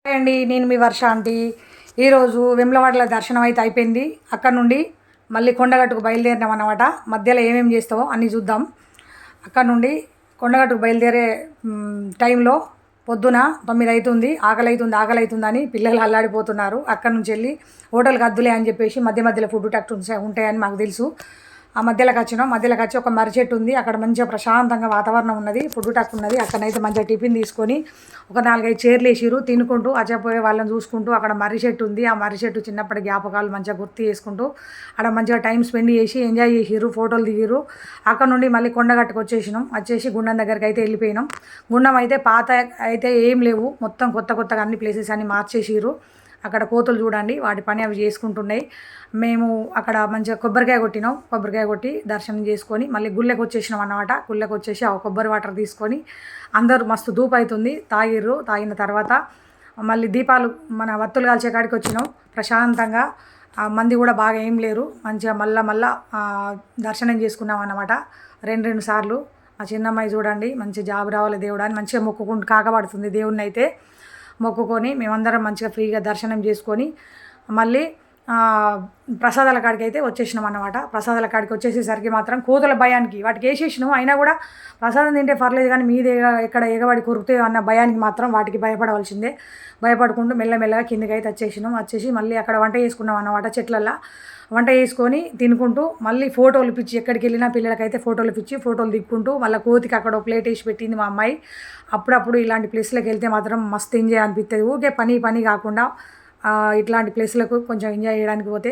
Hi అండి, నేను మీ వర్ష aunty. ఈరోజు వెమ్లవాడలో దర్శనం అయితే అయిపోయింది. అక్కడ నుండి మళ్ళీ కొండగట్టుకు బయలుదేరినాం అన్నమాట. మధ్యలో ఏమేమి చేస్తావో అన్నీ చూద్దాం. అక్కడ నుండి కొండగట్టుకు బయలుదేరే టైంలో పొద్దున 9 అవుతుంది. ఆకలి అవుతుంది అని పిల్లలు అల్లాడిపోతున్నారు. అక్కడ నుంచి వెళ్ళి హోటల్కి అద్దులే అని చెప్పేసి మధ్య మధ్యలో ఫుడ్ ట్రక్స్ ఉంటాయని మాకు తెలుసు. ఆ మధ్యలోకి వచ్చినాం. మధ్యలోకి వచ్చి ఒక మర్రి చెట్టు ఉంది. అక్కడ మంచిగా ప్రశాంతంగా వాతావరణం ఉన్నది. ఫుడ్ ట్రక్ ఉన్నది. అక్కడనైతే మంచిగా టిఫిన్ తీసుకొని ఒక 4-5 చైర్లు వేసిర్రు. తినుకుంటూ అచ్చపోయే వాళ్ళని చూసుకుంటూ అక్కడ మర్రి చెట్టు ఉంది. ఆ మర్రి చెట్టు చిన్నప్పటి జ్ఞాపకాలు మంచిగా గుర్తు చేసుకుంటూ అక్కడ మంచిగా టైం స్పెండ్ చేసి ఎంజాయ్ చేసిర్రు. ఫోటోలు దిగిర్రు. అక్కడ నుండి మళ్ళీ కొండగట్టుకు వచ్చేసి గుండం దగ్గరికి అయితే వెళ్ళిపోయినాం. గుండం అయితే పాత అయితే ఏం లేవు, మొత్తం కొత్తగా అన్ని ప్లేసెస్ అన్ని మార్చేసిర్రు. అక్కడ కోతులు చూడండి, వాటి పని అవి చేసుకుంటున్నాయి. మేము అక్కడ మంచిగా కొబ్బరికాయ కొట్టి దర్శనం చేసుకొని మళ్ళీ గుళ్ళకి వచ్చేసినాం అన్నమాట. గుళ్ళకి వచ్చేసి ఆ కొబ్బరి వాటర్ తీసుకొని అందరూ మస్తు ధూపు అవుతుంది తాగిర్రు. తాగిన తర్వాత మళ్ళీ దీపాలు మన వత్తులు కాల్చే కాడికి వచ్చినాం. ప్రశాంతంగా మంది కూడా బాగా ఏం లేరు. మంచిగా మళ్ళా దర్శనం చేసుకున్నాం అన్నమాట. 2 సార్లు. ఆ చిన్నమ్మాయి చూడండి, మంచి జాబ్ రావాలి దేవుడా అని మంచిగా మొక్కుకుంటూ కాకపడుతుంది దేవుణ్ణి అయితే. మొక్కుకొని మేమందరం మంచిగా ఫ్రీగా దర్శనం చేసుకొని మళ్ళీ ప్రసాదాల కాడికి అయితే వచ్చేసినాం అన్నమాట. ప్రసాదాల కాడికి వచ్చేసేసరికి మాత్రం కోతుల భయానికి వాటికి వేసేసినాం. అయినా కూడా ప్రసాదం తింటే పర్లేదు, కానీ మీద ఎక్కడ ఎగబడి కొరుకుతాయో అన్న భయానికి మాత్రం వాటికి భయపడవలసిందే. భయపడుకుంటూ మెల్లమెల్లగా కిందికి అయితే వచ్చేసి మళ్ళీ అక్కడ వంట చేసుకున్నాం అన్నమాట. చెట్లల్లో వంట చేసుకొని తినుకుంటూ మళ్ళీ ఫోటోలు పిచ్చి ఎక్కడికి వెళ్ళినా పిల్లలకైతే ఫోటోలు పిచ్చి ఫోటోలు దిక్కుంటూ మళ్ళీ కోతికి అక్కడ ప్లేట్ వేసి పెట్టింది మా అమ్మాయి. అప్పుడప్పుడు ఇలాంటి ప్లేస్లకు వెళ్తే మాత్రం మస్తు ఎంజాయ్ అనిపిస్తుంది. ఊకే పని కాకుండా ఇట్లాంటి ప్లేస్లకు కొంచెం ఎంజాయ్ చేయడానికి పోతే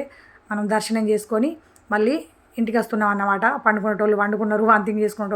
మనం దర్శనం చేసుకొని మళ్ళీ ఇంటికి వస్తున్నాం అన్నమాట. పండుకునేటోళ్ళు వండుకున్నారు, వాంతింగ్ చేసుకునేటోళ్ళు